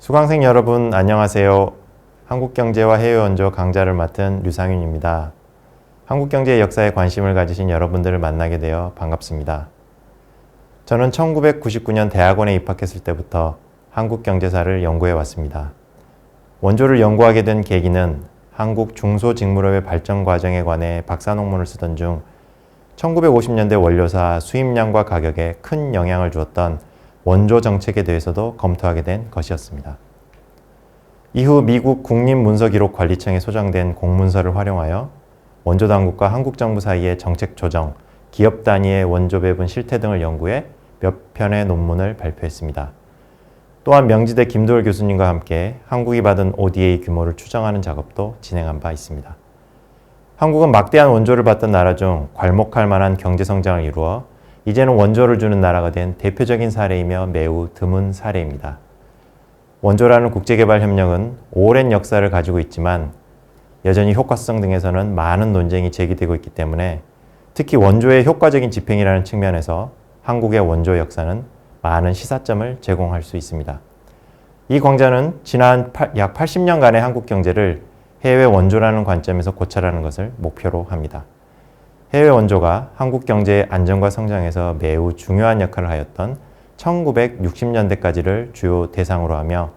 수강생 여러분 안녕하세요. 한국경제와 해외원조 강좌를 맡은 류상윤입니다. 한국경제의 역사에 관심을 가지신 여러분들을 만나게 되어 반갑습니다. 저는 1999년 대학원에 입학했을 때부터 한국경제사를 연구해 왔습니다. 원조를 연구하게 된 계기는 한국 중소직물업의 발전 과정에 관해 박사 논문을 쓰던 중 1950년대 원료사 수입량과 가격에 큰 영향을 주었던 원조 정책에 대해서도 검토하게 된 것이었습니다. 이후 미국 국립문서기록관리청에 소장된 공문서를 활용하여 원조 당국과 한국 정부 사이의 정책 조정, 기업 단위의 원조 배분 실태 등을 연구해 몇 편의 논문을 발표했습니다. 또한 명지대 김도열 교수님과 함께 한국이 받은 ODA 규모를 추정하는 작업도 진행한 바 있습니다. 한국은 막대한 원조를 받던 나라 중 괄목할 만한 경제성장을 이루어 이제는 원조를 주는 나라가 된 대표적인 사례이며 매우 드문 사례입니다. 원조라는 국제개발협력은 오랜 역사를 가지고 있지만 여전히 효과성 등에서는 많은 논쟁이 제기되고 있기 때문에 특히 원조의 효과적인 집행이라는 측면에서 한국의 원조 역사는 많은 시사점을 제공할 수 있습니다. 이 강좌는 지난 약 80년간의 한국 경제를 해외 원조라는 관점에서 고찰하는 것을 목표로 합니다. 해외 원조가 한국 경제의 안정과 성장에서 매우 중요한 역할을 하였던 1960년대까지를 주요 대상으로 하며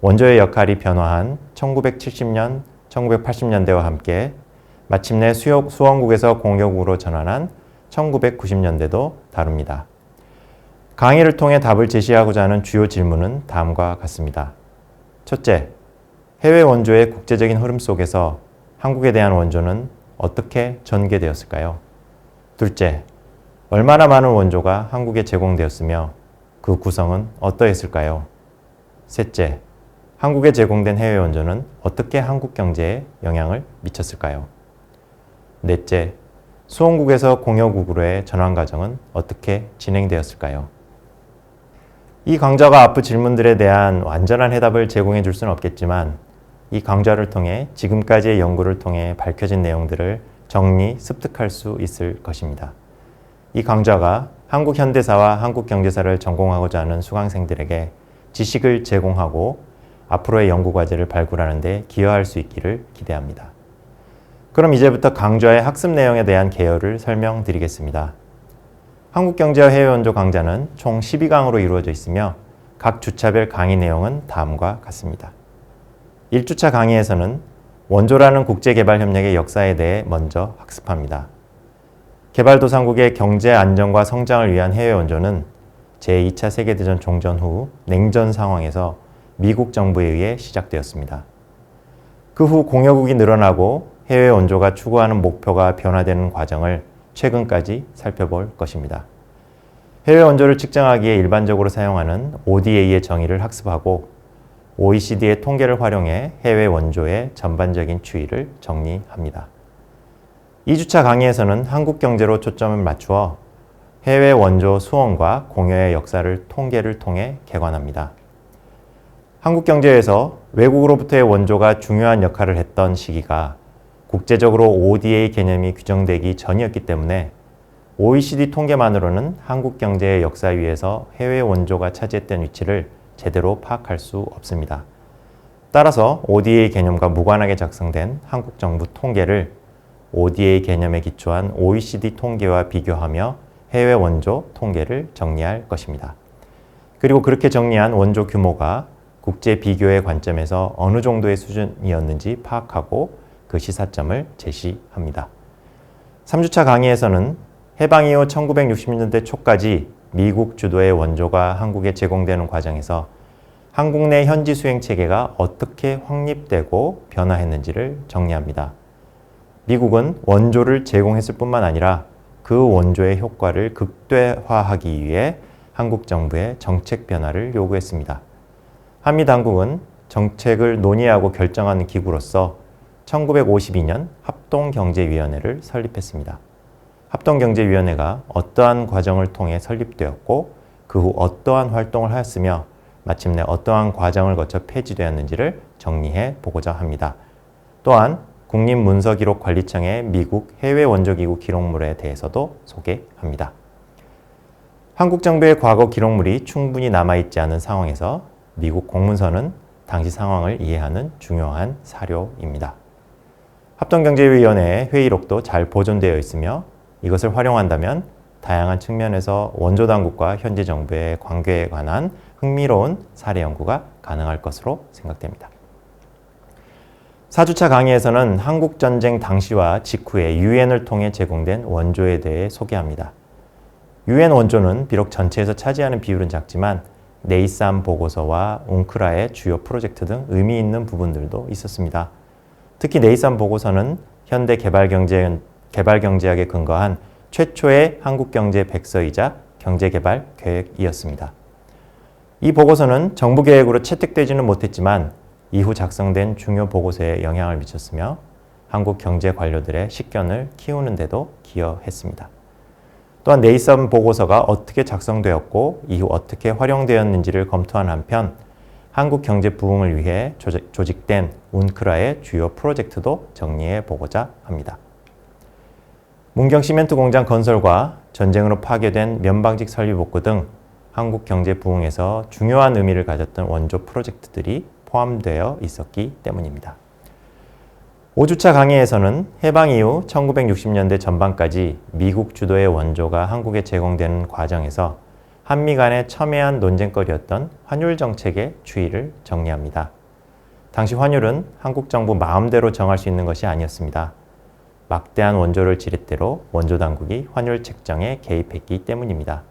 원조의 역할이 변화한 1970년, 1980년대와 함께 마침내 수원국에서 공여국으로 전환한 1990년대도 다룹니다. 강의를 통해 답을 제시하고자 하는 주요 질문은 다음과 같습니다. 첫째, 해외 원조의 국제적인 흐름 속에서 한국에 대한 원조는 어떻게 전개되었을까요? 둘째, 얼마나 많은 원조가 한국에 제공되었으며 그 구성은 어떠했을까요? 셋째, 한국에 제공된 해외 원조는 어떻게 한국 경제에 영향을 미쳤을까요? 넷째, 수원국에서 공여국으로의 전환 과정은 어떻게 진행되었을까요? 이 강좌가 앞의 질문들에 대한 완전한 해답을 제공해 줄 수는 없겠지만 이 강좌를 통해 지금까지의 연구를 통해 밝혀진 내용들을 정리, 습득할 수 있을 것입니다. 이 강좌가 한국 현대사와 한국 경제사를 전공하고자 하는 수강생들에게 지식을 제공하고 앞으로의 연구 과제를 발굴하는 데 기여할 수 있기를 기대합니다. 그럼 이제부터 강좌의 학습 내용에 대한 개요를 설명드리겠습니다. 한국경제와 해외원조 강좌는 총 12강으로 이루어져 있으며 각 주차별 강의 내용은 다음과 같습니다. 1주차 강의에서는 원조라는 국제개발협력의 역사에 대해 먼저 학습합니다. 개발도상국의 경제 안정과 성장을 위한 해외 원조는 제2차 세계대전 종전 후 냉전 상황에서 미국 정부에 의해 시작되었습니다. 그 후 공여국이 늘어나고 해외 원조가 추구하는 목표가 변화되는 과정을 최근까지 살펴볼 것입니다. 해외 원조를 측정하기에 일반적으로 사용하는 ODA의 정의를 학습하고 OECD의 통계를 활용해 해외 원조의 전반적인 추이를 정리합니다. 2주차 강의에서는 한국 경제로 초점을 맞추어 해외 원조 수원과 공여의 역사를 통계를 통해 개관합니다. 한국 경제에서 외국으로부터의 원조가 중요한 역할을 했던 시기가 국제적으로 ODA 개념이 규정되기 전이었기 때문에 OECD 통계만으로는 한국 경제의 역사 위에서 해외 원조가 차지했던 위치를 제대로 파악할 수 없습니다. 따라서 ODA 개념과 무관하게 작성된 한국 정부 통계를 ODA 개념에 기초한 OECD 통계와 비교하며 해외 원조 통계를 정리할 것입니다. 그리고 그렇게 정리한 원조 규모가 국제 비교의 관점에서 어느 정도의 수준이었는지 파악하고 그 시사점을 제시합니다. 3주차 강의에서는 해방 이후 1960년대 초까지 미국 주도의 원조가 한국에 제공되는 과정에서 한국 내 현지 수행 체계가 어떻게 확립되고 변화했는지를 정리합니다. 미국은 원조를 제공했을 뿐만 아니라 그 원조의 효과를 극대화하기 위해 한국 정부의 정책 변화를 요구했습니다. 한미 당국은 정책을 논의하고 결정하는 기구로서 1952년 합동경제위원회를 설립했습니다. 합동경제위원회가 어떠한 과정을 통해 설립되었고 그 후 어떠한 활동을 하였으며 마침내 어떠한 과정을 거쳐 폐지되었는지를 정리해 보고자 합니다. 또한 국립문서기록관리청의 미국 해외원조기구 기록물에 대해서도 소개합니다. 한국 정부의 과거 기록물이 충분히 남아있지 않은 상황에서 미국 공문서는 당시 상황을 이해하는 중요한 사료입니다. 합동경제위원회의 회의록도 잘 보존되어 있으며 이것을 활용한다면 다양한 측면에서 원조 당국과 현재 정부의 관계에 관한 흥미로운 사례 연구가 가능할 것으로 생각됩니다. 4주차 강의에서는 한국전쟁 당시와 직후에 유엔을 통해 제공된 원조에 대해 소개합니다. 유엔 원조는 비록 전체에서 차지하는 비율은 작지만 네이산 보고서와 웅크라의 주요 프로젝트 등 의미 있는 부분들도 있었습니다. 특히 네이산 보고서는 현대 개발경제학에 근거한 최초의 한국경제 백서이자 경제개발 계획이었습니다. 이 보고서는 정부 계획으로 채택되지는 못했지만 이후 작성된 중요 보고서에 영향을 미쳤으며 한국 경제 관료들의 식견을 키우는 데도 기여했습니다. 또한 네이산 보고서가 어떻게 작성되었고 이후 어떻게 활용되었는지를 검토한 한편 한국 경제 부흥을 위해 조직된 운크라의 주요 프로젝트도 정리해 보고자 합니다. 문경 시멘트 공장 건설과 전쟁으로 파괴된 면방직 설비 복구 등 한국 경제 부흥에서 중요한 의미를 가졌던 원조 프로젝트들이 포함되어 있었기 때문입니다. 5주차 강의에서는 해방 이후 1960년대 전반까지 미국 주도의 원조가 한국에 제공되는 과정에서 한미 간의 첨예한 논쟁거리였던 환율 정책의 추이를 정리합니다. 당시 환율은 한국 정부 마음대로 정할 수 있는 것이 아니었습니다. 막대한 원조를 지렛대로 원조 당국이 환율 책정에 개입했기 때문입니다.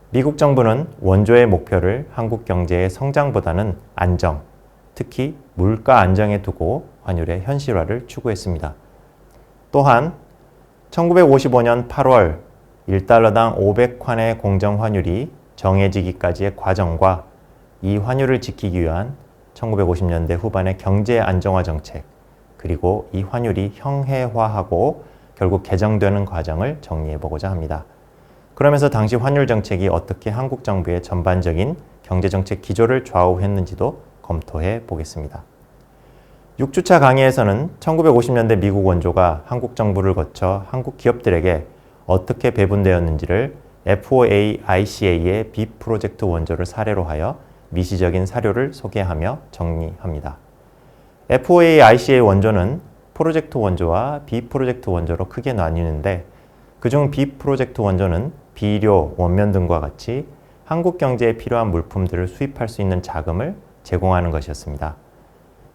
미국 정부는 원조의 목표를 한국 경제의 성장보다는 안정, 특히 물가 안정에 두고 환율의 현실화를 추구했습니다. 또한 1955년 8월 1달러당 500환의 공정 환율이 정해지기까지의 과정과 이 환율을 지키기 위한 1950년대 후반의 경제 안정화 정책, 그리고 이 환율이 형해화하고 결국 개정되는 과정을 정리해 보고자 합니다. 그러면서 당시 환율 정책이 어떻게 한국 정부의 전반적인 경제정책 기조를 좌우했는지도 검토해 보겠습니다. 6주차 강의에서는 1950년대 미국 원조가 한국 정부를 거쳐 한국 기업들에게 어떻게 배분되었는지를 FOA-ICA의 비프로젝트 원조를 사례로 하여 미시적인 사료를 소개하며 정리합니다. FOA-ICA 원조는 프로젝트 원조와 비프로젝트 원조로 크게 나뉘는데 그중 비프로젝트 원조는 비료, 원면 등과 같이 한국 경제에 필요한 물품들을 수입할 수 있는 자금을 제공하는 것이었습니다.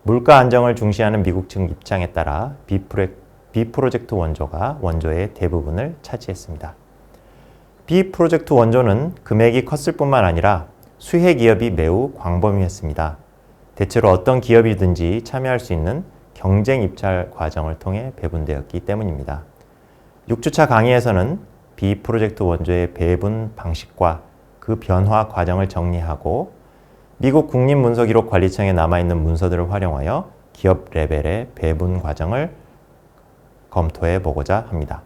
물가 안정을 중시하는 미국 측 입장에 따라 비프로젝트 원조가 원조의 대부분을 차지했습니다. 비프로젝트 원조는 금액이 컸을 뿐만 아니라 수혜 기업이 매우 광범위했습니다. 대체로 어떤 기업이든지 참여할 수 있는 경쟁 입찰 과정을 통해 배분되었기 때문입니다. 6주차 강의에서는 비프로젝트 원조의 배분 방식과 그 변화 과정을 정리하고 미국 국립문서기록관리청에 남아있는 문서들을 활용하여 기업 레벨의 배분 과정을 검토해 보고자 합니다.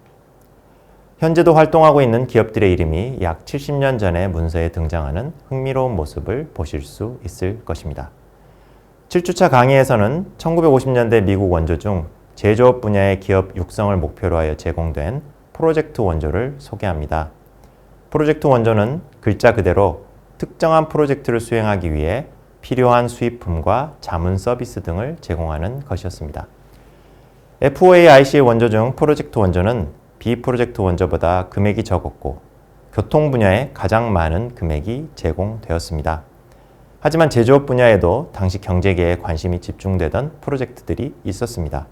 현재도 활동하고 있는 기업들의 이름이 약 70년 전의 문서에 등장하는 흥미로운 모습을 보실 수 있을 것입니다. 7주차 강의에서는 1950년대 미국 원조 중 제조업 분야의 기업 육성을 목표로 하여 제공된 프로젝트 원조를 소개합니다. 프로젝트 원조는 글자 그대로 특정한 프로젝트를 수행하기 위해 필요한 수입품과 자문 서비스 등을 제공하는 것이었습니다. FOA-ICA 원조 중 프로젝트 원조는 비프로젝트 원조보다 금액이 적었고 교통 분야에 가장 많은 금액이 제공되었습니다. 하지만 제조업 분야에도 당시 경제계에 관심이 집중되던 프로젝트들이 있었습니다.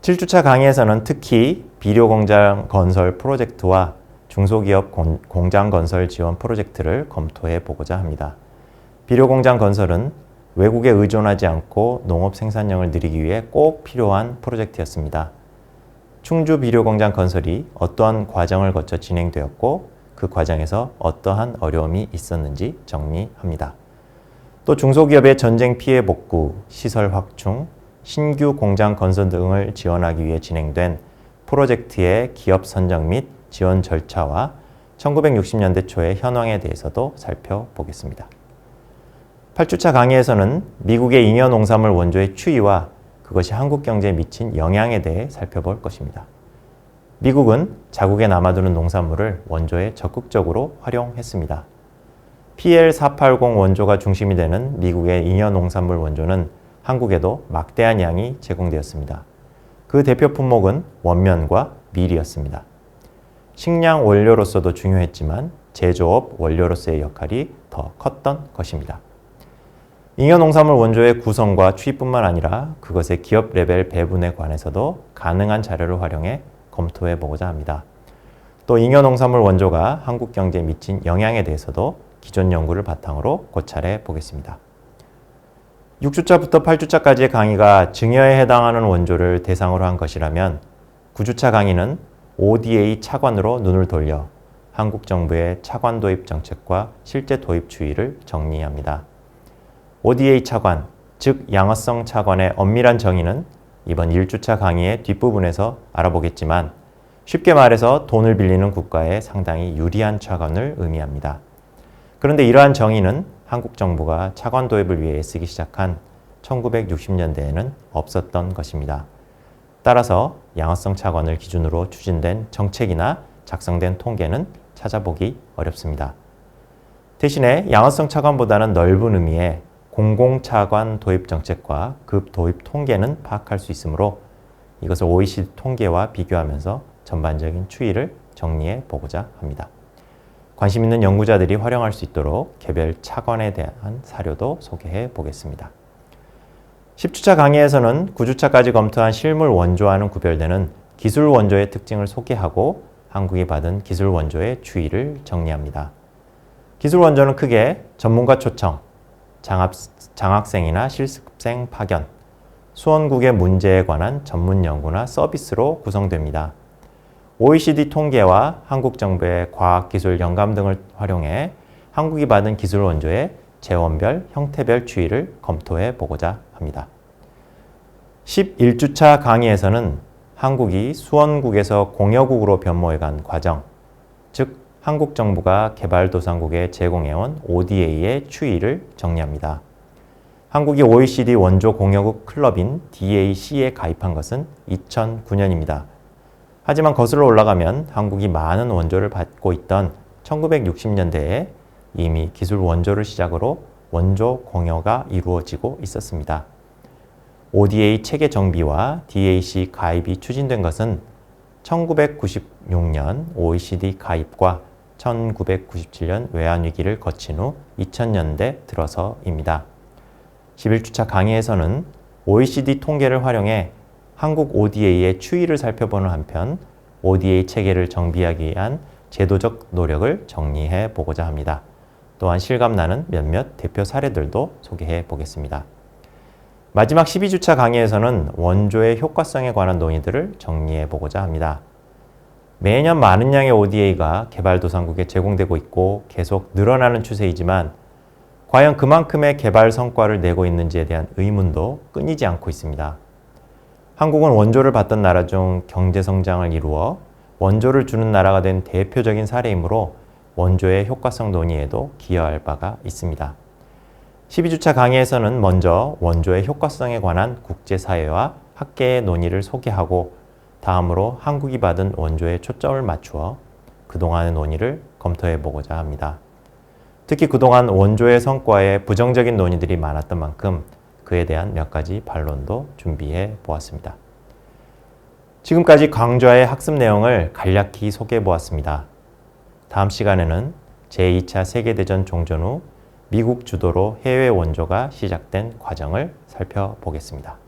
7주차 강의에서는 특히 비료 공장 건설 프로젝트와 중소기업 공장 건설 지원 프로젝트를 검토해 보고자 합니다. 비료 공장 건설은 외국에 의존하지 않고 농업 생산량을 늘리기 위해 꼭 필요한 프로젝트였습니다. 충주 비료 공장 건설이 어떠한 과정을 거쳐 진행되었고 그 과정에서 어떠한 어려움이 있었는지 정리합니다. 또 중소기업의 전쟁 피해 복구, 시설 확충, 신규 공장 건설 등을 지원하기 위해 진행된 프로젝트의 기업 선정 및 지원 절차와 1960년대 초의 현황에 대해서도 살펴보겠습니다. 8주차 강의에서는 미국의 잉여 농산물 원조의 추이와 그것이 한국 경제에 미친 영향에 대해 살펴볼 것입니다. 미국은 자국에 남아도는 농산물을 원조에 적극적으로 활용했습니다. PL480 원조가 중심이 되는 미국의 잉여농산물 원조는 한국에도 막대한 양이 제공되었습니다. 그 대표 품목은 원면과 밀이었습니다. 식량 원료로서도 중요했지만 제조업 원료로서의 역할이 더 컸던 것입니다. 잉여농산물 원조의 구성과 취입뿐만 아니라 그것의 기업 레벨 배분에 관해서도 가능한 자료를 활용해 검토해 보고자 합니다. 또 잉여농산물 원조가 한국 경제에 미친 영향에 대해서도 기존 연구를 바탕으로 고찰해 보겠습니다. 6주차부터 8주차까지의 강의가 증여에 해당하는 원조를 대상으로 한 것이라면 9주차 강의는 ODA 차관으로 눈을 돌려 한국 정부의 차관 도입 정책과 실제 도입 추이를 정리합니다. ODA 차관, 즉 양어성 차관의 엄밀한 정의는 이번 1주차 강의의 뒷부분에서 알아보겠지만 쉽게 말해서 돈을 빌리는 국가에 상당히 유리한 차관을 의미합니다. 그런데 이러한 정의는 한국 정부가 차관 도입을 위해 애쓰기 시작한 1960년대에는 없었던 것입니다. 따라서 양어성 차관을 기준으로 추진된 정책이나 작성된 통계는 찾아보기 어렵습니다. 대신에 양어성 차관보다는 넓은 의미의 공공차관 도입 정책과 급 도입 통계는 파악할 수 있으므로 이것을 OECD 통계와 비교하면서 전반적인 추이를 정리해 보고자 합니다. 관심 있는 연구자들이 활용할 수 있도록 개별 차관에 대한 사료도 소개해 보겠습니다. 10주차 강의에서는 9주차까지 검토한 실물 원조와는 구별되는 기술 원조의 특징을 소개하고 한국이 받은 기술 원조의 추이를 정리합니다. 기술 원조는 크게 전문가 초청, 장학생이나 실습생 파견, 수원국의 문제에 관한 전문 연구나 서비스로 구성됩니다. OECD 통계와 한국 정부의 과학기술 영감 등을 활용해 한국이 받은 기술 원조의 재원별, 형태별 추이를 검토해 보고자 합니다. 11주차 강의에서는 한국이 수원국에서 공여국으로 변모해간 과정, 즉 한국 정부가 개발도상국에 제공해온 ODA의 추이를 정리합니다. 한국이 OECD 원조 공여국 클럽인 DAC에 가입한 것은 2009년입니다. 하지만 거슬러 올라가면 한국이 많은 원조를 받고 있던 1960년대에 이미 기술 원조를 시작으로 원조 공여가 이루어지고 있었습니다. ODA 체계 정비와 DAC 가입이 추진된 것은 1996년 OECD 가입과 1997년 외환위기를 거친 후 2000년대 들어서입니다. 11주차 강의에서는 OECD 통계를 활용해 한국 ODA의 추이를 살펴보는 한편 ODA 체계를 정비하기 위한 제도적 노력을 정리해 보고자 합니다. 또한 실감나는 몇몇 대표 사례들도 소개해 보겠습니다. 마지막 12주차 강의에서는 원조의 효과성에 관한 논의들을 정리해 보고자 합니다. 매년 많은 양의 ODA가 개발도상국에 제공되고 있고 계속 늘어나는 추세이지만 과연 그만큼의 개발 성과를 내고 있는지에 대한 의문도 끊이지 않고 있습니다. 한국은 원조를 받던 나라 중 경제 성장을 이루어 원조를 주는 나라가 된 대표적인 사례이므로 원조의 효과성 논의에도 기여할 바가 있습니다. 12주차 강의에서는 먼저 원조의 효과성에 관한 국제사회와 학계의 논의를 소개하고 다음으로 한국이 받은 원조에 초점을 맞추어 그동안의 논의를 검토해 보고자 합니다. 특히 그동안 원조의 성과에 부정적인 논의들이 많았던 만큼 그에 대한 몇 가지 반론도 준비해 보았습니다. 지금까지 강좌의 학습 내용을 간략히 소개해 보았습니다. 다음 시간에는 제2차 세계대전 종전 후 미국 주도로 해외 원조가 시작된 과정을 살펴보겠습니다.